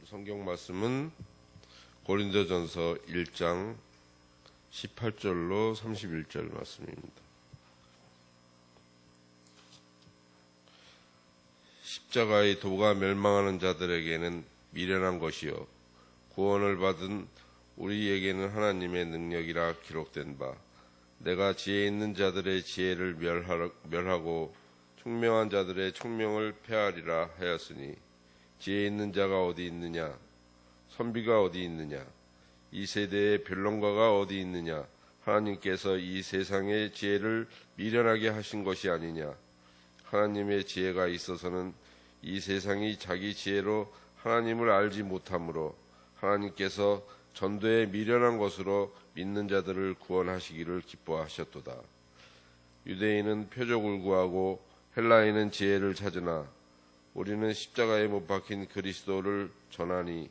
성경 말씀은 고린도전서 1장 18절로 31절 말씀입니다. 십자가의 도가 멸망하는 자들에게는 미련한 것이요 구원을 받은 우리에게는 하나님의 능력이라 기록된 바, 내가 지혜 있는 자들의 지혜를 멸하고 총명한 자들의 총명을 폐하리라 하였으니, 지혜 있는 자가 어디 있느냐? 선비가 어디 있느냐? 이 세대의 변론가가 어디 있느냐? 하나님께서 이 세상의 지혜를 미련하게 하신 것이 아니냐? 하나님의 지혜가 있어서는 이 세상이 자기 지혜로 하나님을 알지 못하므로 하나님께서 전도에 미련한 것으로 믿는 자들을 구원하시기를 기뻐하셨도다. 유대인은 표적을 구하고 헬라인은 지혜를 찾으나 우리는 십자가에 못 박힌 그리스도를 전하니,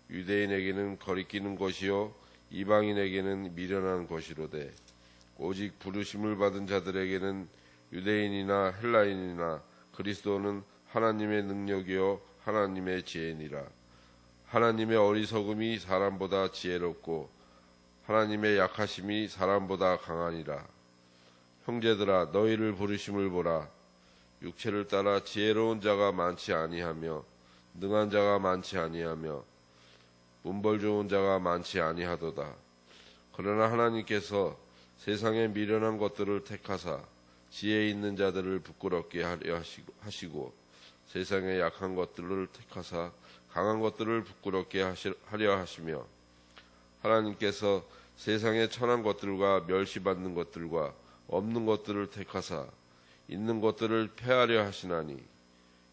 유대인에게는 거리끼는 것이요 이방인에게는 미련한 것이로되, 오직 부르심을 받은 자들에게는 유대인이나 헬라인이나 그리스도는 하나님의 능력이요 하나님의 지혜니라. 하나님의 어리석음이 사람보다 지혜롭고 하나님의 약하심이 사람보다 강하니라. 형제들아, 너희를 부르심을 보라. 육체를 따라 지혜로운 자가 많지 아니하며 능한 자가 많지 아니하며 문벌 좋은 자가 많지 아니하도다. 그러나 하나님께서 세상의 미련한 것들을 택하사 지혜 있는 자들을 부끄럽게 하려 하시고, 세상의 약한 것들을 택하사 강한 것들을 부끄럽게 하려 하시며, 하나님께서 세상의 천한 것들과 멸시받는 것들과 없는 것들을 택하사 있는 것들을 폐하려 하시나니,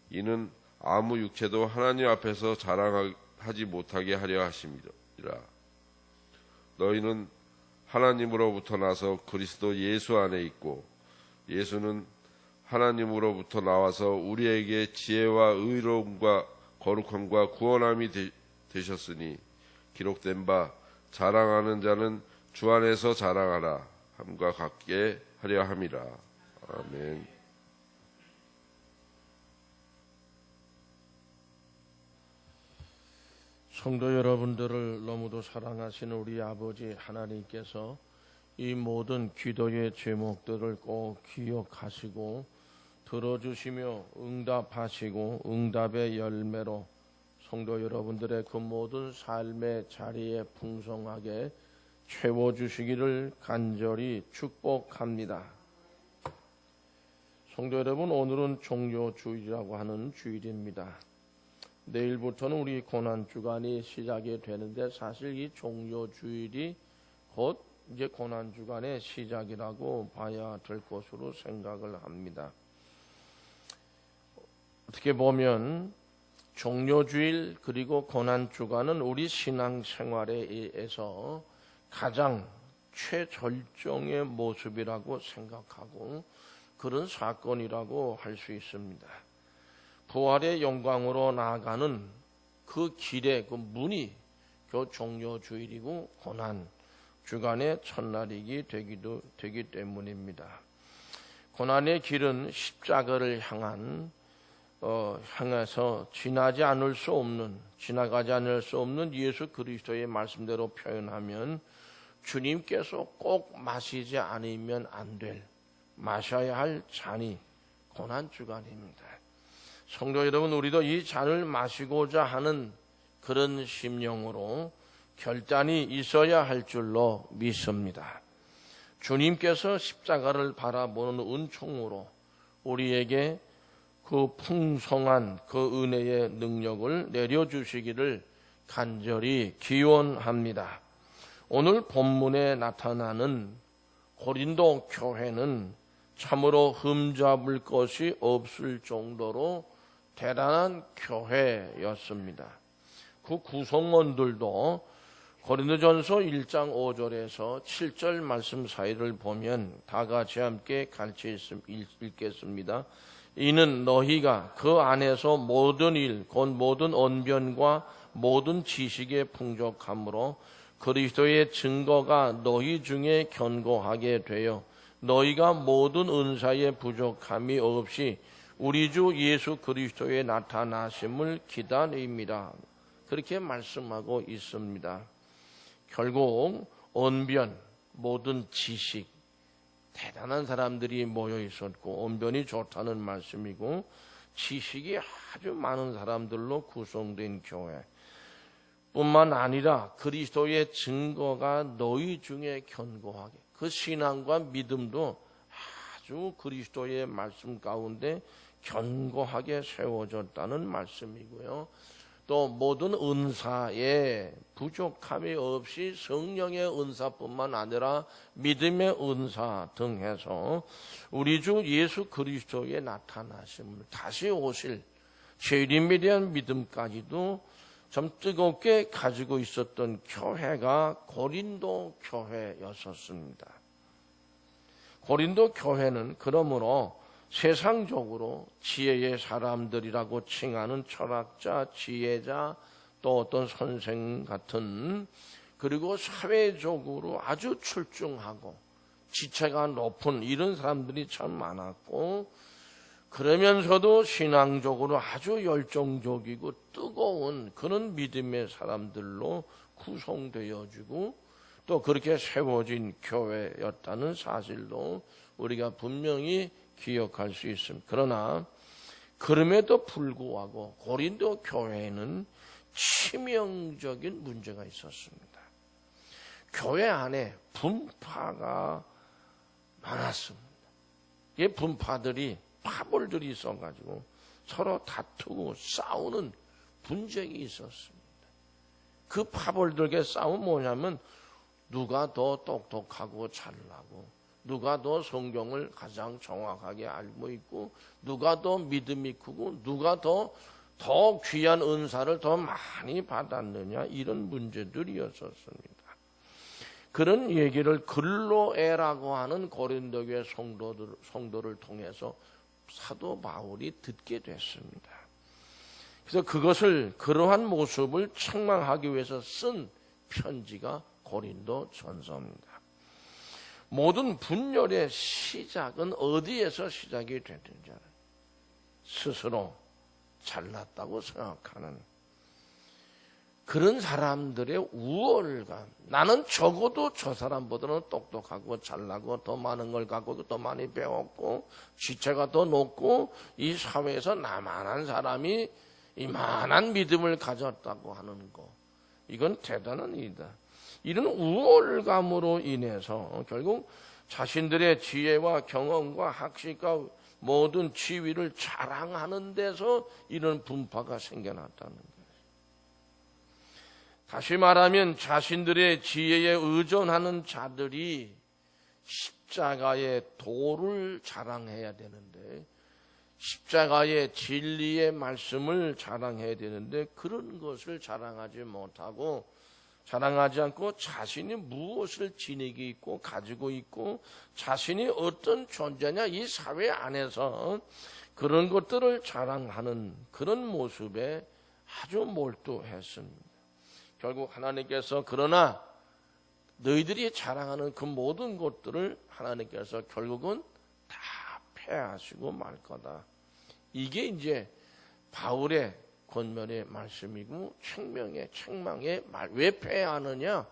이는 아무 육체도 하나님 앞에서 자랑하지 못하게 하려 하심이라. 너희는 하나님으로부터 나서 그리스도 예수 안에 있고, 예수는 하나님으로부터 나와서 우리에게 지혜와 의로움과 거룩함과 구원함이 되셨으니, 기록된 바 자랑하는 자는 주 안에서 자랑하라 함과 같게 하려 함이라. 아멘. 성도 여러분들을 너무도 사랑하시는 우리 아버지 하나님께서 이 모든 기도의 제목들을 꼭 기억하시고 들어주시며 응답하시고 응답의 열매로 성도 여러분들의 그 모든 삶의 자리에 풍성하게 채워주시기를 간절히 축복합니다. 성도 여러분, 오늘은 종료주일이라고 하는 주일입니다. 내일부터는 우리 고난주간이 시작이 되는데, 사실 이 종료주일이 곧 이제 고난주간의 시작이라고 봐야 될 것으로 생각을 합니다. 어떻게 보면 종료주일 그리고 고난주간은 우리 신앙생활에 의해서 가장 최절정의 모습이라고 생각하고 그런 사건이라고 할 수 있습니다. 부활의 영광으로 나아가는 그 길의 그 문이 그 종료주일이고 고난주간의 첫날이기 되기 때문입니다. 고난의 길은 십자가를 향해서 지나가지 않을 수 없는 예수 그리스도의 말씀대로 표현하면 주님께서 꼭 마시지 않으면 안 될, 마셔야 할 잔이 고난주간입니다. 성도 여러분, 우리도 이 잔을 마시고자 하는 그런 심령으로 결단이 있어야 할 줄로 믿습니다. 주님께서 십자가를 바라보는 은총으로 우리에게 그 풍성한 그 은혜의 능력을 내려주시기를 간절히 기원합니다. 오늘 본문에 나타나는 고린도 교회는 참으로 흠잡을 것이 없을 정도로 대단한 교회였습니다. 그 구성원들도 고린도전서 1장 5절에서 7절 말씀 사이를 보면 다 같이 함께 같이 읽겠습니다. 이는 너희가 그 안에서 모든 일, 곧 모든 언변과 모든 지식에 풍족함으로 그리스도의 증거가 너희 중에 견고하게 되어 너희가 모든 은사에 부족함이 없이 우리 주 예수 그리스도의 나타나심을 기다립니다. 그렇게 말씀하고 있습니다. 결국 언변, 모든 지식, 대단한 사람들이 모여 있었고 언변이 좋다는 말씀이고 지식이 아주 많은 사람들로 구성된 교회 뿐만 아니라 그리스도의 증거가 너희 중에 견고하게, 그 신앙과 믿음도 아주 그리스도의 말씀 가운데 견고하게 세워졌다는 말씀이고요. 또 모든 은사에 부족함이 없이 성령의 은사뿐만 아니라 믿음의 은사 등 해서 우리 주 예수 그리스도의 나타나심을, 다시 오실 재림에 대한 믿음까지도 좀 뜨겁게 가지고 있었던 교회가 고린도 교회였었습니다. 고린도 교회는 그러므로 세상적으로 지혜의 사람들이라고 칭하는 철학자, 지혜자, 또 어떤 선생 같은, 그리고 사회적으로 아주 출중하고 지체가 높은 이런 사람들이 참 많았고, 그러면서도 신앙적으로 아주 열정적이고 뜨거운 그런 믿음의 사람들로 구성되어지고 또 그렇게 세워진 교회였다는 사실도 우리가 분명히 기억할 수 있습니다. 그러나 그럼에도 불구하고 고린도 교회에는 치명적인 문제가 있었습니다. 교회 안에 분파가 많았습니다. 이 분파들이 파벌들이 있어가지고 서로 다투고 싸우는 분쟁이 있었습니다. 그 파벌들의 싸움은 뭐냐면 누가 더 똑똑하고 잘나고, 누가 더 성경을 가장 정확하게 알고 있고, 누가 더 믿음이 크고, 누가 더 귀한 은사를 더 많이 받았느냐, 이런 문제들이었었습니다. 그런 얘기를 글로에라고 하는 고린도교회 성도를 통해서 사도 바울이 듣게 됐습니다. 그래서 그러한 모습을 책망하기 위해서 쓴 편지가 고린도 전서입니다. 모든 분열의 시작은 어디에서 시작이 됐는지 알아요. 스스로 잘났다고 생각하는 그런 사람들의 우월감, 나는 적어도 저 사람보다는 똑똑하고 잘나고 더 많은 걸 갖고 더 많이 배웠고 지체가 더 높고 이 사회에서 나만한 사람이 이만한 믿음을 가졌다고 하는 거, 이건 대단한 일이다. 이런 우월감으로 인해서 결국 자신들의 지혜와 경험과 학식과 모든 지위를 자랑하는 데서 이런 분파가 생겨났다는 거예요. 다시 말하면 자신들의 지혜에 의존하는 자들이 십자가의 도를 자랑해야 되는데, 십자가의 진리의 말씀을 자랑해야 되는데 그런 것을 자랑하지 못하고, 자랑하지 않고 자신이 무엇을 지니고 있고 가지고 있고 자신이 어떤 존재냐, 이 사회 안에서 그런 것들을 자랑하는 그런 모습에 아주 몰두했습니다. 결국 하나님께서 그러나 너희들이 자랑하는 그 모든 것들을 하나님께서 결국은 다 패하시고 말 거다. 이게 이제 바울의 권면의 말씀이고 책망의 말. 왜 패하느냐?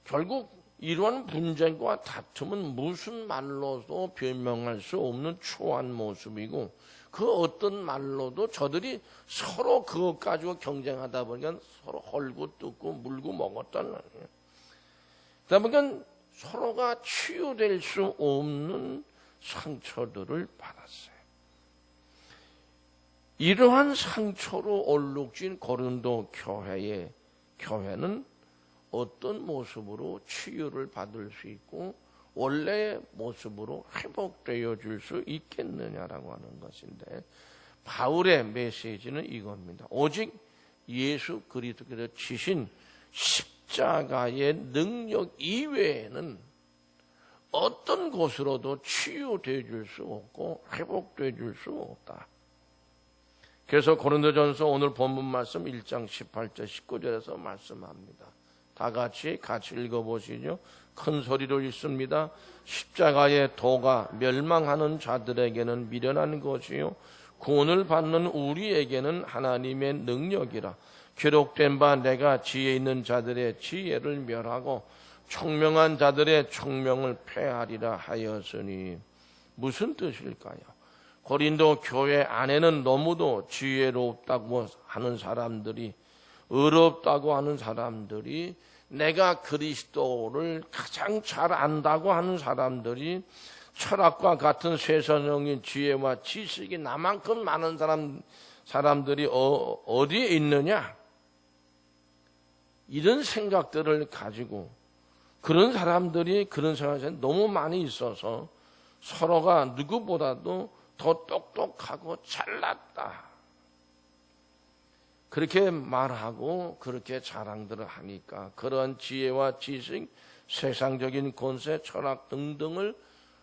결국 이러한 분쟁과 다툼은 무슨 말로도 변명할 수 없는 초한 모습이고, 그 어떤 말로도 저들이 서로 그것 가지고 경쟁하다 보니까 서로 헐고 뜯고 물고 먹었다는 거예요. 그러다 보니까 서로가 치유될 수 없는 상처들을 받았어요. 이러한 상처로 얼룩진 고린도 교회는 어떤 모습으로 치유를 받을 수 있고 원래의 모습으로 회복되어 줄 수 있겠느냐라고 하는 것인데, 바울의 메시지는 이겁니다. 오직 예수 그리스도께서 지신 십자가의 능력 이외에는 어떤 것으로도 치유되어 줄 수 없고 회복되어 줄 수 없다. 그래서 고린도전서 오늘 본문 말씀 1장 18절 19절에서 말씀합니다. 다 같이 읽어보시죠. 큰 소리로 읽습니다. 십자가의 도가 멸망하는 자들에게는 미련한 것이요 구원을 받는 우리에게는 하나님의 능력이라. 기록된 바 내가 지혜 있는 자들의 지혜를 멸하고 총명한 자들의 총명을 폐하리라 하였으니 무슨 뜻일까요? 고린도 교회 안에는 너무도 지혜롭다고 하는 사람들이, 의롭다고 하는 사람들이, 내가 그리스도를 가장 잘 안다고 하는 사람들이, 철학과 같은 세상적인 지혜와 지식이 나만큼 많은 사람들이 어디에 있느냐? 이런 생각들을 가지고 그런 사람들이 그런 생각이 너무 많이 있어서 서로가 누구보다도 더 똑똑하고 잘났다, 그렇게 말하고 그렇게 자랑들을 하니까 그런 지혜와 지식, 세상적인 권세, 철학 등등을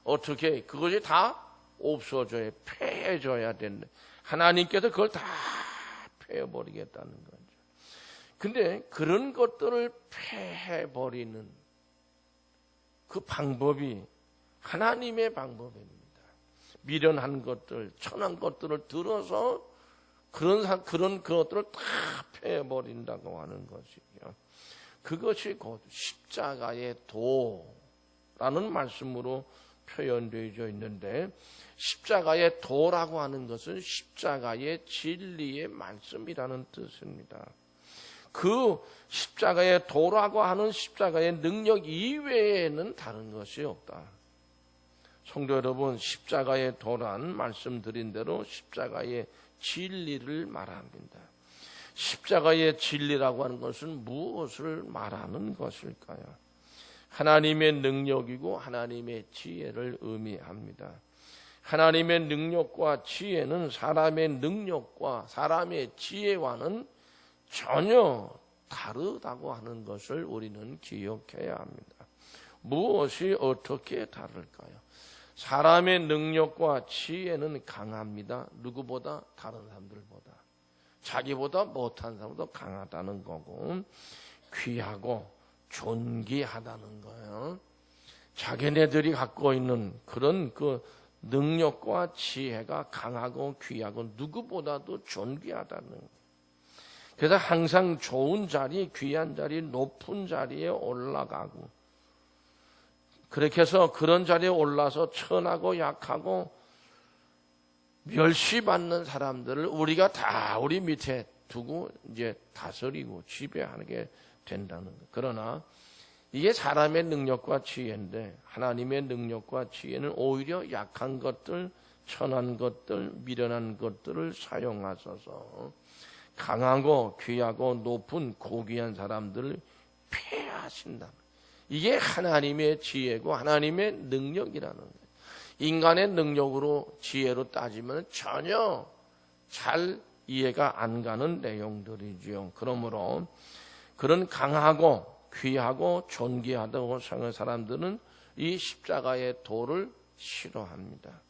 어떻게, 그것이 다 없어져야, 폐해져야 된다. 하나님께서 그걸 다 폐해버리겠다는 거죠. 근데 그런 것들을 폐해버리는 그 방법이 하나님의 방법입니다. 미련한 것들, 천한 것들을 들어서 그런 것들을 다 폐해버린다고 하는 것이죠. 그것이 곧 십자가의 도라는 말씀으로 표현되어 있는데, 십자가의 도라고 하는 것은 십자가의 진리의 말씀이라는 뜻입니다. 그 십자가의 도라고 하는 십자가의 능력 이외에는 다른 것이 없다. 성도 여러분, 십자가의 도란 말씀드린 대로 십자가의 진리를 말합니다. 십자가의 진리라고 하는 것은 무엇을 말하는 것일까요? 하나님의 능력이고 하나님의 지혜를 의미합니다. 하나님의 능력과 지혜는 사람의 능력과 사람의 지혜와는 전혀 다르다고 하는 것을 우리는 기억해야 합니다. 무엇이 어떻게 다를까요? 사람의 능력과 지혜는 강합니다. 누구보다, 다른 사람들보다. 자기보다 못한 사람보다 강하다는 거고, 귀하고 존귀하다는 거예요. 자기네들이 갖고 있는 그런 그 능력과 지혜가 강하고 귀하고 누구보다도 존귀하다는 거예요. 그래서 항상 좋은 자리, 귀한 자리, 높은 자리에 올라가고, 그렇게 해서 그런 자리에 올라서 천하고 약하고 멸시받는 사람들을 우리가 다 우리 밑에 두고 이제 다스리고 지배하게 된다는 것. 그러나 이게 사람의 능력과 지혜인데, 하나님의 능력과 지혜는 오히려 약한 것들, 천한 것들, 미련한 것들을 사용하셔서 강하고 귀하고 높은 고귀한 사람들을 폐하신다. 이게 하나님의 지혜고 하나님의 능력이라는 거예요. 인간의 능력으로, 지혜로 따지면 전혀 잘 이해가 안 가는 내용들이죠. 그러므로 그런 강하고 귀하고 존귀하다고 생각하는 사람들은 이 십자가의 도를 싫어합니다.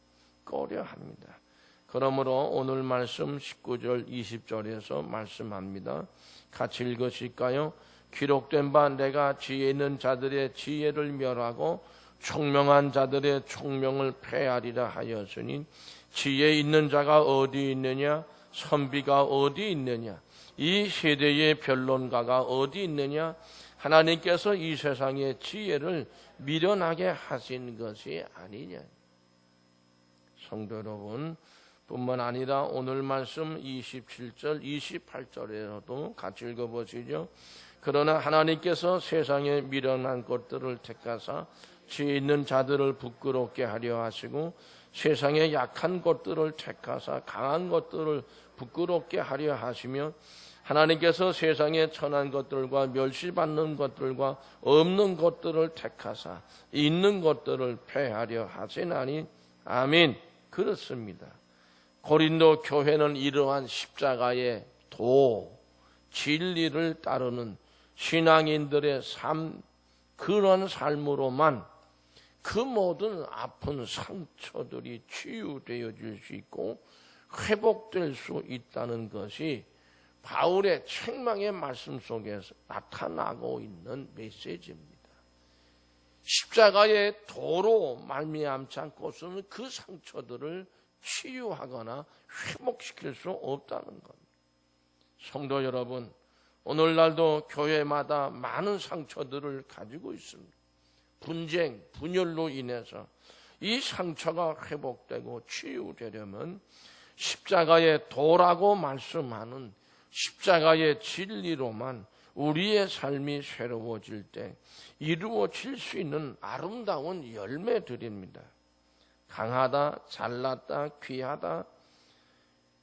꺼려합니다. 그러므로 오늘 말씀 19절 20절에서 말씀합니다. 같이 읽으실까요? 기록된 바 내가 지혜 있는 자들의 지혜를 멸하고 총명한 자들의 총명을 폐하리라 하였으니, 지혜 있는 자가 어디 있느냐? 선비가 어디 있느냐? 이 세대의 변론가가 어디 있느냐? 하나님께서 이 세상의 지혜를 미련하게 하신 것이 아니냐. 성도 여러분, 뿐만 아니라 오늘 말씀 27절 28절에도 같이 읽어보시죠. 그러나 하나님께서 세상의 미련한 것들을 택하사 지혜 있는 자들을 부끄럽게 하려 하시고, 세상의 약한 것들을 택하사 강한 것들을 부끄럽게 하려 하시며, 하나님께서 세상의 천한 것들과 멸시받는 것들과 없는 것들을 택하사 있는 것들을 폐하려 하시나니. 아멘. 그렇습니다. 고린도 교회는 이러한 십자가의 도, 진리를 따르는 신앙인들의 삶, 그런 삶으로만 그 모든 아픈 상처들이 치유되어질 수 있고 회복될 수 있다는 것이 바울의 책망의 말씀 속에서 나타나고 있는 메시지입니다. 십자가의 도로 말미암지 않고서는 그 상처들을 치유하거나 회복시킬 수 없다는 겁니다. 성도 여러분, 오늘날도 교회마다 많은 상처들을 가지고 있습니다. 분쟁, 분열로 인해서 이 상처가 회복되고 치유되려면 십자가의 도라고 말씀하는 십자가의 진리로만 우리의 삶이 새로워질 때 이루어질 수 있는 아름다운 열매들입니다. 강하다, 잘났다, 귀하다,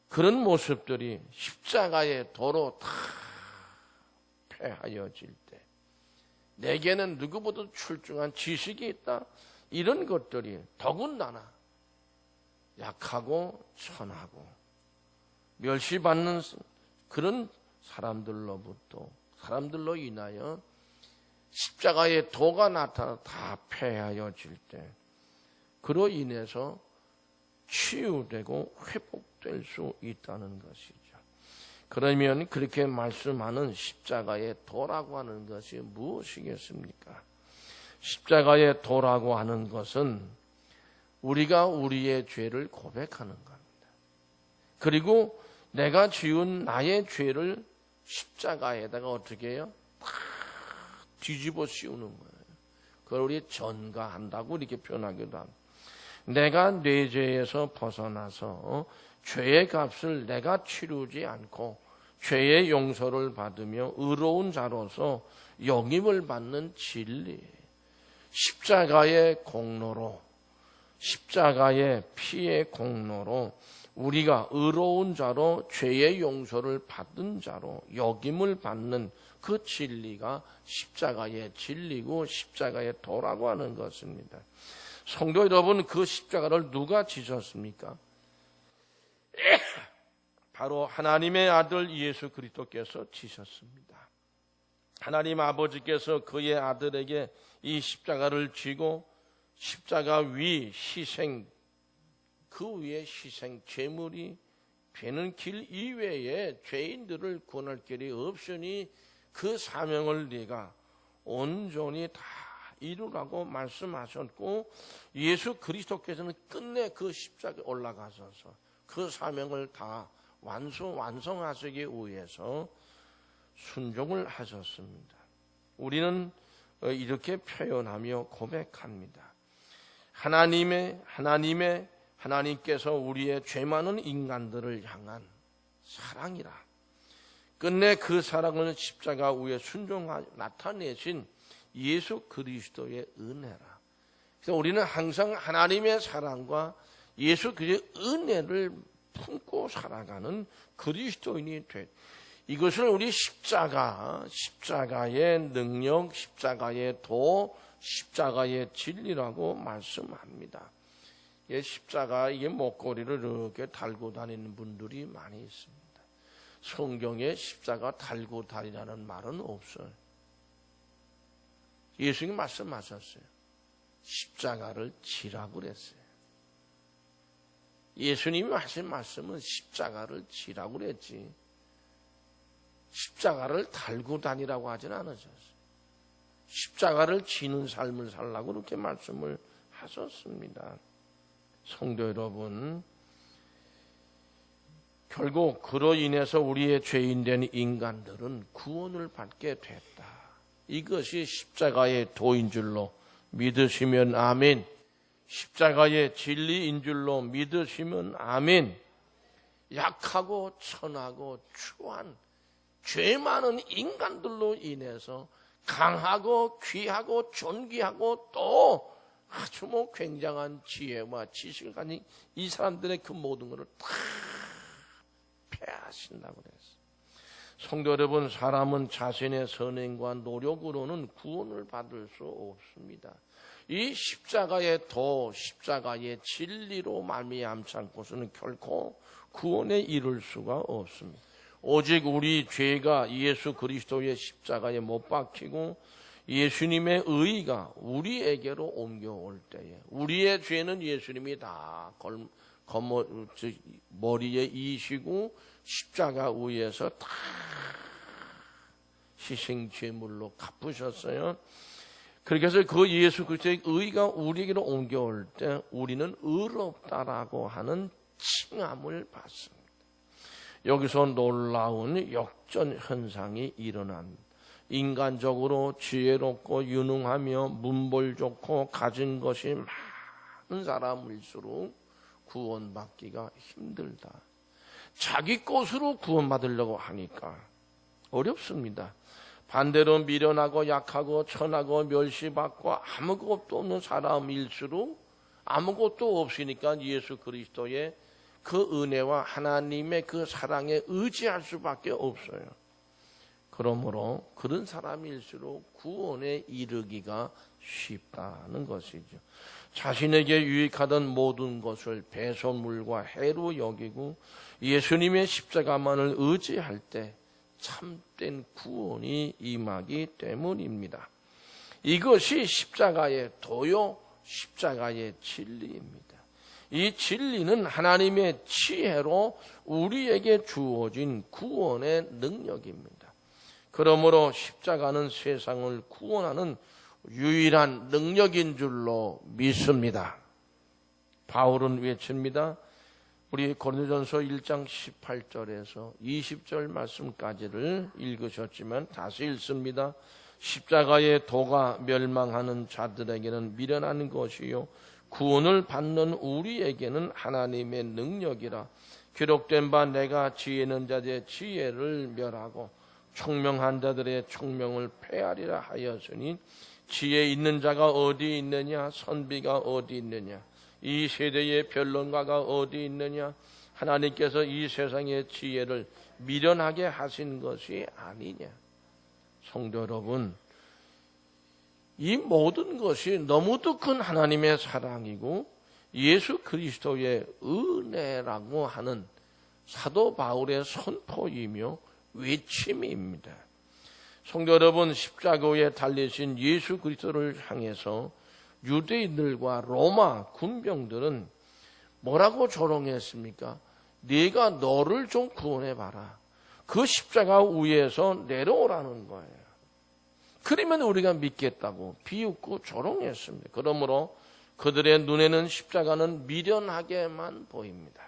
그런 모습들이 십자가의 도로 다 폐하여질 때, 내게는 누구보다 출중한 지식이 있다, 이런 것들이 더군다나 약하고 천하고 멸시받는 그런 사람들로 인하여 십자가의 도가 나타나 다 폐하여질 때, 그로 인해서 치유되고 회복될 수 있다는 것이죠. 그러면 그렇게 말씀하는 십자가의 도라고 하는 것이 무엇이겠습니까? 십자가의 도라고 하는 것은 우리가 우리의 죄를 고백하는 겁니다. 그리고 내가 지은 나의 죄를 십자가에다가 어떻게 해요? 다 뒤집어 씌우는 거예요. 그걸 우리 전가한다고 이렇게 표현하기도 합니다. 내가 내 죄에서 벗어나서 죄의 값을 내가 치르지 않고 죄의 용서를 받으며 의로운 자로서 영임을 받는 진리, 십자가의 공로로, 십자가의 피의 공로로 우리가 의로운 자로 죄의 용서를 받은 자로 여김을 받는 그 진리가 십자가의 진리고 십자가의 도라고 하는 것입니다. 성도 여러분, 그 십자가를 누가 지셨습니까? 바로 하나님의 아들 예수 그리스도께서 지셨습니다. 하나님 아버지께서 그의 아들에게 이 십자가를 지고 십자가 위 희생, 그 위에 희생 제물이 되는 길 이외에 죄인들을 구원할 길이 없으니 그 사명을 네가 온전히 다 이루라고 말씀하셨고, 예수 그리스도께서는 끝내 그 십자가에 올라가셔서 그 사명을 다 완성하시기 위해서 순종을 하셨습니다. 우리는 이렇게 표현하며 고백합니다. 하나님께서 우리의 죄 많은 인간들을 향한 사랑이라. 끝내 그 사랑을 십자가 위에 나타내신 예수 그리스도의 은혜라. 그래서 우리는 항상 하나님의 사랑과 예수 그리스도의 은혜를 품고 살아가는 그리스도인이 이것을 우리 십자가의 능력, 십자가의 도, 십자가의 진리라고 말씀합니다. 십자가 이게 목걸이를 이렇게 달고 다니는 분들이 많이 있습니다. 성경에 십자가 달고 다니라는 말은 없어요. 예수님이 말씀하셨어요. 십자가를 지라고 그랬어요. 예수님이 하신 말씀은 십자가를 지라고 그랬지, 십자가를 달고 다니라고 하진 않으셨어요. 십자가를 지는 삶을 살라고 그렇게 말씀을 하셨습니다. 성도 여러분, 결국 그로 인해서 우리의 죄인된 인간들은 구원을 받게 됐다. 이것이 십자가의 도인 줄로 믿으시면 아멘. 십자가의 진리인 줄로 믿으시면 아멘. 약하고 천하고 추한 죄 많은 인간들로 인해서 강하고 귀하고 존귀하고 또 아주 굉장한 지혜와 지식을 가진 이 사람들의 그 모든 것을 다 패하신다고 그랬어요. 성도 여러분, 사람은 자신의 선행과 노력으로는 구원을 받을 수 없습니다. 이 십자가의 도, 십자가의 진리로 말미암지 않고서는 결코 구원에 이를 수가 없습니다. 오직 우리 죄가 예수 그리스도의 십자가에 못 박히고 예수님의 의의가 우리에게로 옮겨올 때에 우리의 죄는 예수님이 다 머리에 이시고 십자가 위에서 다 희생 제물로 갚으셨어요. 그렇게 해서 그 예수 그리스도의 의의가 우리에게로 옮겨올 때 우리는 의롭다라고 하는 칭함을 받습니다. 여기서 놀라운 역전 현상이 일어난, 인간적으로 지혜롭고 유능하며 문벌 좋고 가진 것이 많은 사람일수록 구원받기가 힘들다. 자기 것으로 구원받으려고 하니까 어렵습니다. 반대로 미련하고 약하고 천하고 멸시받고 아무것도 없는 사람일수록 아무것도 없으니까 예수 그리스도의 그 은혜와 하나님의 그 사랑에 의지할 수밖에 없어요. 그러므로 그런 사람일수록 구원에 이르기가 쉽다는 것이죠. 자신에게 유익하던 모든 것을 배설물과 해로 여기고 예수님의 십자가만을 의지할 때 참된 구원이 임하기 때문입니다. 이것이 십자가의 도요, 십자가의 진리입니다. 이 진리는 하나님의 지혜로 우리에게 주어진 구원의 능력입니다. 그러므로 십자가는 세상을 구원하는 유일한 능력인 줄로 믿습니다. 바울은 외칩니다. 우리 고린도전서 1장 18절에서 20절 말씀까지를 읽으셨지만 다시 읽습니다. 십자가의 도가 멸망하는 자들에게는 미련한 것이요 구원을 받는 우리에게는 하나님의 능력이라. 기록된 바 내가 지혜 있는 자들의 지혜를 멸하고 총명한 자들의 총명을 폐하리라 하였으니 지혜 있는 자가 어디 있느냐, 선비가 어디 있느냐, 이 세대의 변론가가 어디 있느냐. 하나님께서 이 세상의 지혜를 미련하게 하신 것이 아니냐. 성도 여러분, 이 모든 것이 너무도 큰 하나님의 사랑이고 예수 그리스도의 은혜라고 하는 사도 바울의 선포이며 외침입니다. 성도 여러분, 십자가에 달리신 예수 그리스도를 향해서 유대인들과 로마 군병들은 뭐라고 조롱했습니까? 네가 너를 좀 구원해봐라. 그 십자가 위에서 내려오라는 거예요. 그러면 우리가 믿겠다고 비웃고 조롱했습니다. 그러므로 그들의 눈에는 십자가는 미련하게만 보입니다.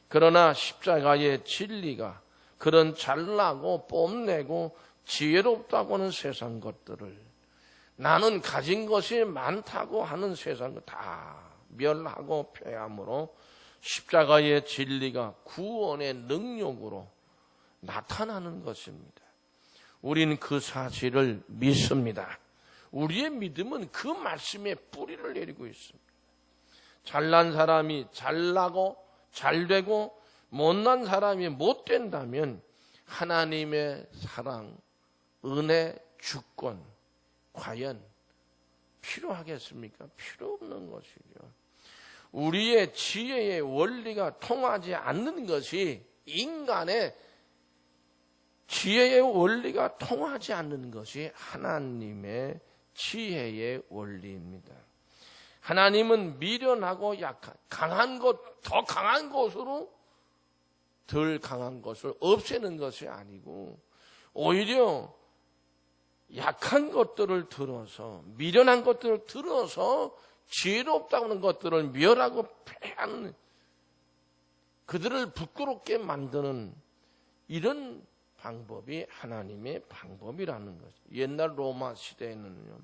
그러나 십자가의 진리가 그런 잘나고 뽐내고 지혜롭다고 하는 세상 것들을, 나는 가진 것이 많다고 하는 세상 것 다 멸하고 폐함으로 십자가의 진리가 구원의 능력으로 나타나는 것입니다. 우리는 그 사실을 믿습니다. 우리의 믿음은 그 말씀에 뿌리를 내리고 있습니다. 잘난 사람이 잘나고 잘되고 못난 사람이 못된다면 하나님의 사랑, 은혜, 주권 과연 필요하겠습니까? 필요 없는 것이죠. 우리의 지혜의 원리가 통하지 않는 것이, 인간의 지혜의 원리가 통하지 않는 것이 하나님의 지혜의 원리입니다. 하나님은 미련하고 약한, 강한 것, 더 강한 것으로 덜 강한 것을 없애는 것이 아니고 오히려 약한 것들을 들어서, 미련한 것들을 들어서 지혜롭다고 하는 것들을 멸하고 폐하는, 그들을 부끄럽게 만드는 이런 방법이 하나님의 방법이라는 거죠. 옛날 로마 시대에는요,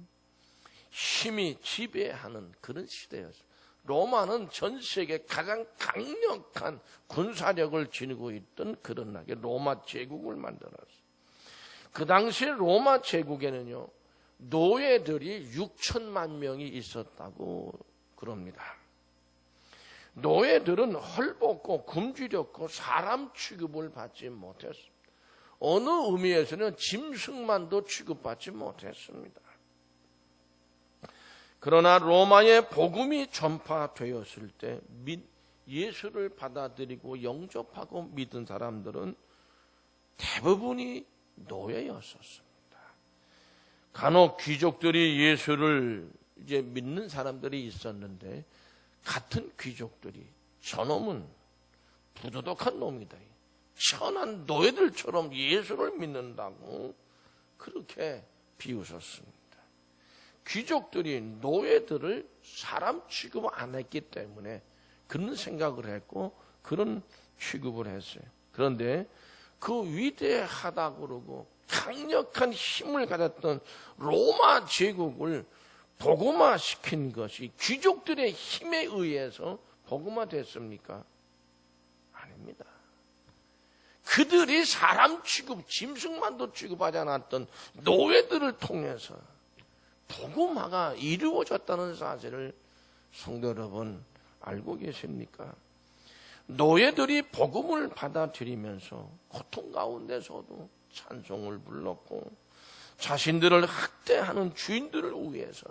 힘이 지배하는 그런 시대였어요. 로마는 전 세계 가장 강력한 군사력을 지니고 있던 그런 나라에 로마 제국을 만들었어요. 그 당시에 로마 제국에는요, 노예들이 6천만 명이 있었다고 그럽니다. 노예들은 헐벗고 굶주렸고 사람 취급을 받지 못했습니다. 어느 의미에서는 짐승만도 취급받지 못했습니다. 그러나 로마의 복음이 전파되었을 때 예수를 받아들이고 영접하고 믿은 사람들은 대부분이 노예였었습니다. 간혹 귀족들이 예수를 이제 믿는 사람들이 있었는데, 같은 귀족들이 저놈은 부도덕한 놈이다, 천한 노예들처럼 예수를 믿는다고 그렇게 비웃었습니다. 귀족들이 노예들을 사람 취급 안 했기 때문에 그런 생각을 했고 그런 취급을 했어요. 그런데 그 위대하다 그러고 강력한 힘을 가졌던 로마 제국을 복음화시킨 것이 귀족들의 힘에 의해서 복음화됐습니까? 아닙니다. 그들이 사람 취급, 짐승만도 취급하지 않았던 노예들을 통해서 복음화가 이루어졌다는 사실을 성도 여러분 알고 계십니까? 노예들이 복음을 받아들이면서 고통 가운데서도 찬송을 불렀고 자신들을 학대하는 주인들을 위해서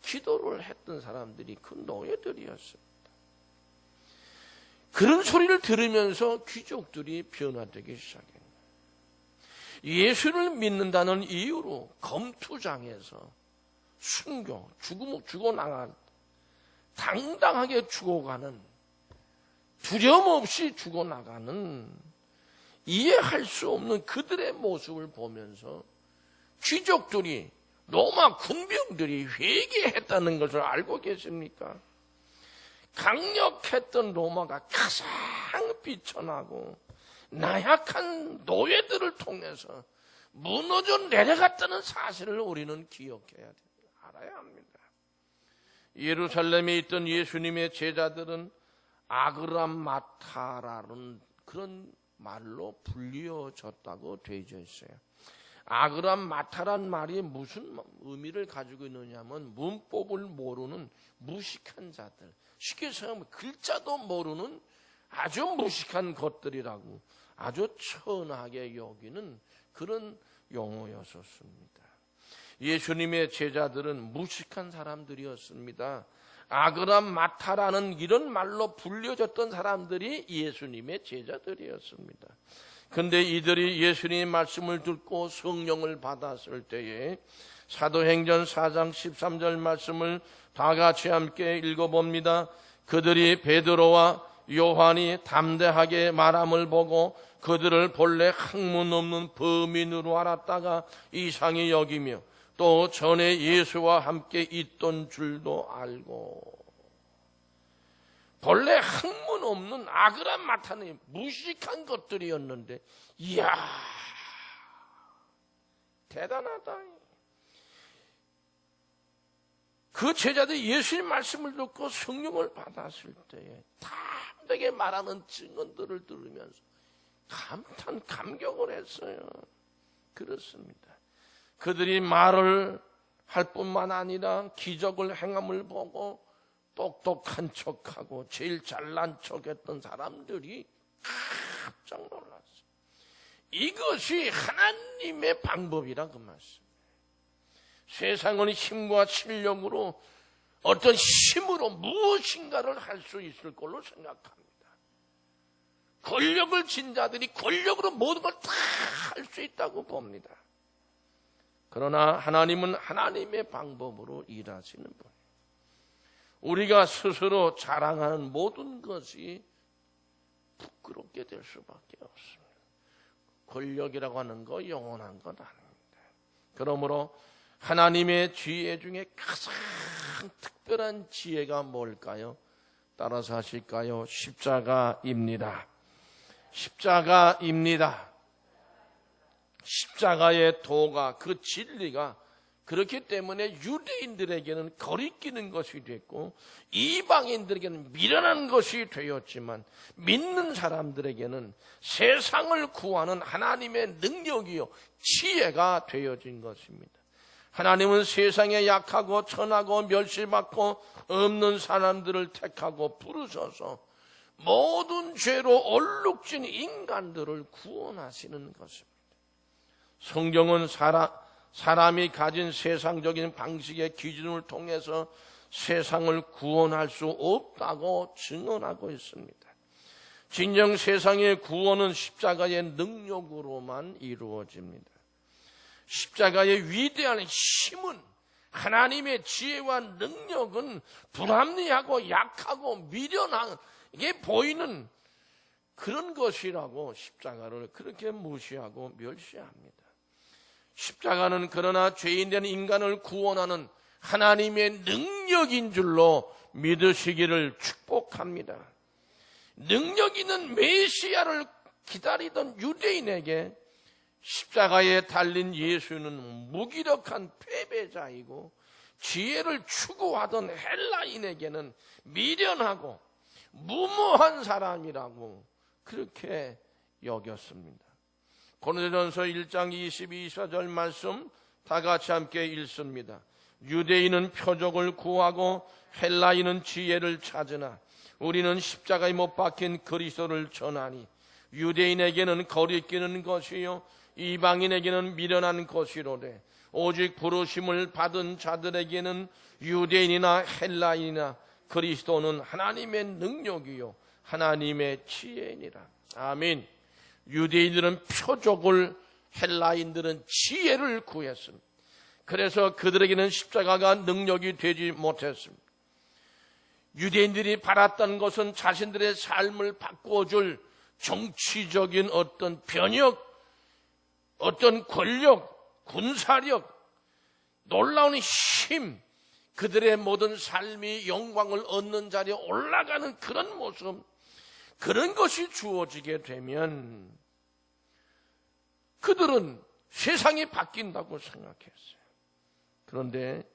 기도를 했던 사람들이 그 노예들이었습니다. 그런 소리를 들으면서 귀족들이 변화되기 시작합니다. 예수를 믿는다는 이유로 검투장에서 순교, 죽어나간 당당하게 죽어가는 두려움 없이 죽어나가는 이해할 수 없는 그들의 모습을 보면서 귀족들이 로마 군병들이 회개했다는 것을 알고 계십니까? 강력했던 로마가 가장 비천하고 나약한 노예들을 통해서 무너져 내려갔다는 사실을 우리는 기억해야 됩니다. 알아야 합니다. 예루살렘에 있던 예수님의 제자들은 아그람마타라는 그런 말로 불리어졌다고 되어져 있어요. 아그람마타란 말이 무슨 의미를 가지고 있느냐면 문법을 모르는 무식한 자들, 쉽게 생각하면 글자도 모르는 아주 무식한 것들이라고 아주 천하게 여기는 그런 용어였었습니다. 예수님의 제자들은 무식한 사람들이었습니다. 아그람마타라는 이런 말로 불려졌던 사람들이 예수님의 제자들이었습니다. 그런데 이들이 예수님의 말씀을 듣고 성령을 받았을 때에 사도행전 4장 13절 말씀을 다 같이 함께 읽어봅니다. 그들이 베드로와 요한이 담대하게 말함을 보고 그들을 본래 학문 없는 범인으로 알았다가 이상히 여기며 또 전에 예수와 함께 있던 줄도 알고. 본래 학문 없는 아그람마타는 무식한 것들이었는데 이야 대단하다. 그 제자들이 예수님 말씀을 듣고 성령을 받았을 때에 담대하게 말하는 증언들을 들으면서 감격을 했어요. 그렇습니다. 그들이 말을 할 뿐만 아니라 기적을 행함을 보고 똑똑한 척하고 제일 잘난 척했던 사람들이 깜짝 놀랐어요. 이것이 하나님의 방법이라 그 말씀. 세상은 힘과 실력으로 어떤 힘으로 무엇인가를 할 수 있을 걸로 생각합니다. 권력을 진 자들이 권력으로 모든 걸 다 할 수 있다고 봅니다. 그러나 하나님은 하나님의 방법으로 일하시는 분. 우리가 스스로 자랑하는 모든 것이 부끄럽게 될 수밖에 없습니다. 권력이라고 하는 거 영원한 건 아닙니다. 그러므로 하나님의 지혜 중에 가장 특별한 지혜가 뭘까요? 따라서 하실까요? 십자가입니다. 십자가입니다. 십자가의 도가 그 진리가 그렇기 때문에 유대인들에게는 거리끼는 것이 됐고 이방인들에게는 미련한 것이 되었지만 믿는 사람들에게는 세상을 구하는 하나님의 능력이요 지혜가 되어진 것입니다. 하나님은 세상에 약하고 천하고 멸시받고 없는 사람들을 택하고 부르셔서 모든 죄로 얼룩진 인간들을 구원하시는 것입니다. 성경은 사람이 가진 세상적인 방식의 기준을 통해서 세상을 구원할 수 없다고 증언하고 있습니다. 진정 세상의 구원은 십자가의 능력으로만 이루어집니다. 십자가의 위대한 힘은 하나님의 지혜와 능력은 불합리하고 약하고 미련하게 보이는 그런 것이라고 십자가를 그렇게 무시하고 멸시합니다. 십자가는 그러나 죄인된 인간을 구원하는 하나님의 능력인 줄로 믿으시기를 축복합니다. 능력 있는 메시아를 기다리던 유대인에게 십자가에 달린 예수는 무기력한 패배자이고 지혜를 추구하던 헬라인에게는 미련하고 무모한 사람이라고 그렇게 여겼습니다. 고린도전서 1장 22-24절 말씀 다 같이 함께 읽습니다. 유대인은 표적을 구하고 헬라인은 지혜를 찾으나 우리는 십자가에 못 박힌 그리스도를 전하니 유대인에게는 거리끼는 것이요 이방인에게는 미련한 것이로되 오직 부르심을 받은 자들에게는 유대인이나 헬라인이나 그리스도는 하나님의 능력이요 하나님의 지혜니라. 아멘. 유대인들은 표적을, 헬라인들은 지혜를 구했습니다. 그래서 그들에게는 십자가가 능력이 되지 못했습니다. 유대인들이 바랐던 것은 자신들의 삶을 바꿔줄 정치적인 어떤 변혁, 어떤 권력, 군사력, 놀라운 힘, 그들의 모든 삶이 영광을 얻는 자리에 올라가는 그런 모습, 그런 것이 주어지게 되면 그들은 세상이 바뀐다고 생각했어요. 그런데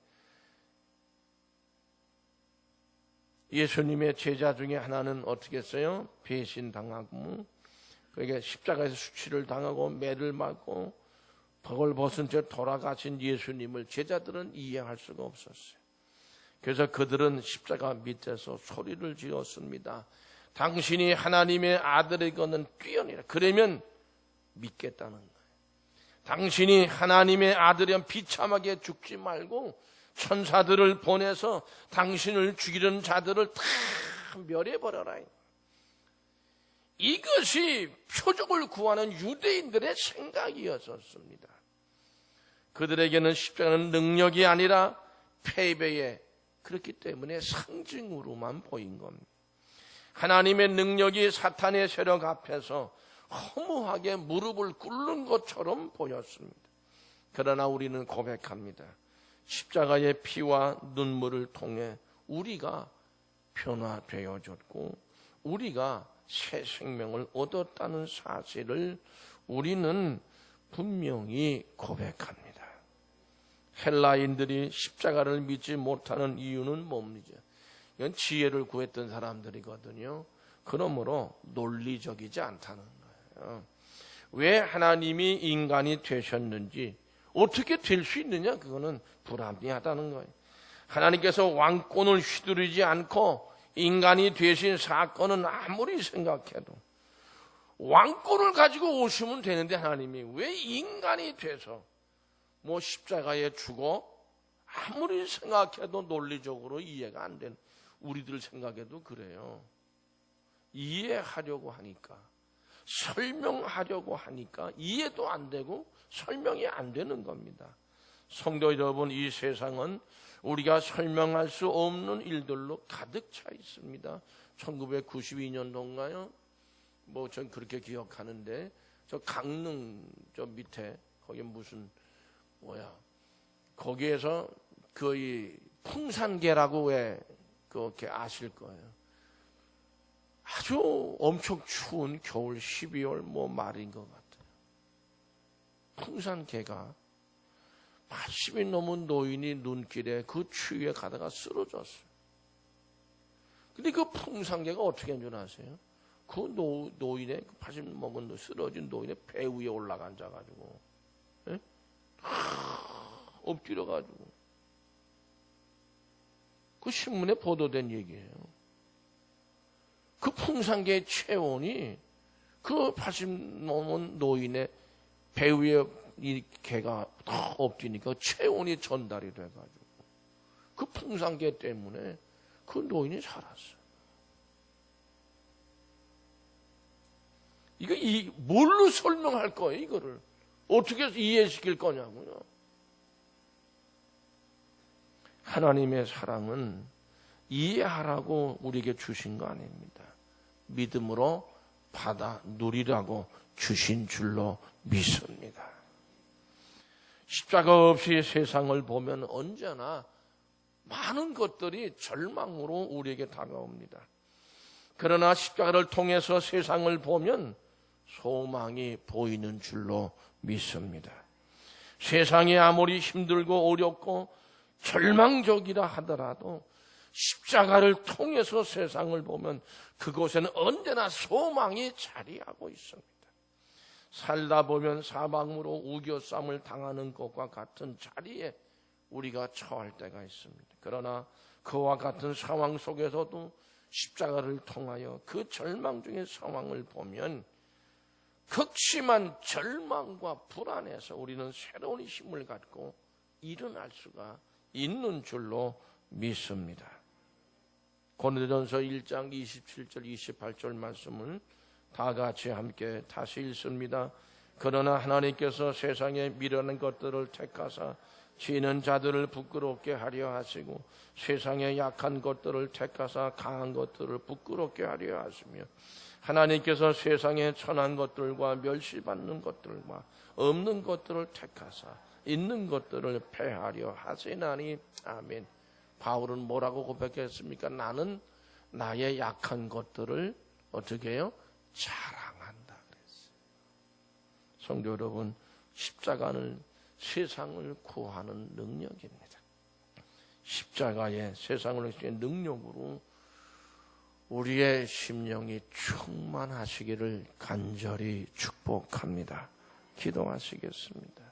예수님의 제자 중에 하나는 어떻게 했어요? 배신당하고 그에게 십자가에서 수치를 당하고 매를 맞고 덕을 벗은 채 돌아가신 예수님을 제자들은 이해할 수가 없었어요. 그래서 그들은 십자가 밑에서 소리를 지었습니다. 당신이 하나님의 아들이거든 뛰어내라. 그러면 믿겠다는 거예요. 당신이 하나님의 아들이면 비참하게 죽지 말고 천사들을 보내서 당신을 죽이는 자들을 다 멸해버려라. 이것이 표적을 구하는 유대인들의 생각이었습니다. 그들에게는 십자가는 능력이 아니라 패배에, 그렇기 때문에 상징으로만 보인 겁니다. 하나님의 능력이 사탄의 세력 앞에서 허무하게 무릎을 꿇는 것처럼 보였습니다. 그러나 우리는 고백합니다. 십자가의 피와 눈물을 통해 우리가 변화되어졌고 우리가 새 생명을 얻었다는 사실을 우리는 분명히 고백합니다. 헬라인들이 십자가를 믿지 못하는 이유는 뭡니까? 이건 지혜를 구했던 사람들이거든요. 그러므로 논리적이지 않다는 거예요. 왜 하나님이 인간이 되셨는지 어떻게 될 수 있느냐, 그거는 불합리하다는 거예요. 하나님께서 왕권을 휘두르지 않고 인간이 되신 사건은 아무리 생각해도 왕권을 가지고 오시면 되는데 하나님이 왜 인간이 돼서 뭐 십자가에 죽어? 아무리 생각해도 논리적으로 이해가 안 되는, 우리들 생각해도 그래요. 이해하려고 하니까, 설명하려고 하니까 이해도 안 되고 설명이 안 되는 겁니다. 성도 여러분, 이 세상은 우리가 설명할 수 없는 일들로 가득 차 있습니다. 1992년도인가요? 뭐 전 그렇게 기억하는데, 저 강릉 저 밑에 거기 무슨 거기에서 거의 풍산개라고 왜 그렇게 아실 거예요. 아주 엄청 추운 겨울 12월 말인 것 같아요. 풍산개가 80이 넘은 노인이 눈길에 그 추위에 가다가 쓰러졌어요. 근데 그 풍산개가 어떻게 한 줄 아세요? 그 노인의 80 먹은 쓰러진 노인의 배 위에 올라가 앉아가지고 엎드려가지고, 그 신문에 보도된 얘기예요. 그 풍산개의 체온이 그 80 넘은 노인의 배 위에 이 개가 엎드니까 체온이 전달이 돼가지고 그 풍산개 때문에 그 노인이 살았어요. 이거 뭘로 설명할 거예요? 이거를 어떻게 이해시킬 거냐고요. 하나님의 사랑은 이해하라고 우리에게 주신 거 아닙니다. 믿음으로 받아 누리라고 주신 줄로 믿습니다. 십자가 없이 세상을 보면 언제나 많은 것들이 절망으로 우리에게 다가옵니다. 그러나 십자가를 통해서 세상을 보면 소망이 보이는 줄로 믿습니다. 세상이 아무리 힘들고 어렵고 절망적이라 하더라도 십자가를 통해서 세상을 보면 그곳에는 언제나 소망이 자리하고 있습니다. 살다 보면 사방으로 우겨쌈을 당하는 것과 같은 자리에 우리가 처할 때가 있습니다. 그러나 그와 같은 상황 속에서도 십자가를 통하여 그 절망 중의 상황을 보면 극심한 절망과 불안에서 우리는 새로운 힘을 갖고 일어날 수가 있는 줄로 믿습니다. 고린도전서 1장 27절 28절 말씀을 다 같이 함께 다시 읽습니다. 그러나 하나님께서 세상에 미련한 것들을 택하사 지는 자들을 부끄럽게 하려 하시고 세상에 약한 것들을 택하사 강한 것들을 부끄럽게 하려 하시며 하나님께서 세상에 천한 것들과 멸시받는 것들과 없는 것들을 택하사 있는 것들을 패하려 하시나니 아멘. 바울은 뭐라고 고백했습니까? 나는 나의 약한 것들을 어떻게 해요? 자랑한다 그랬어요. 성도 여러분, 십자가는 세상을 구하는 능력입니다. 십자가의 세상을 구하는 능력으로 우리의 심령이 충만하시기를 간절히 축복합니다. 기도하시겠습니다.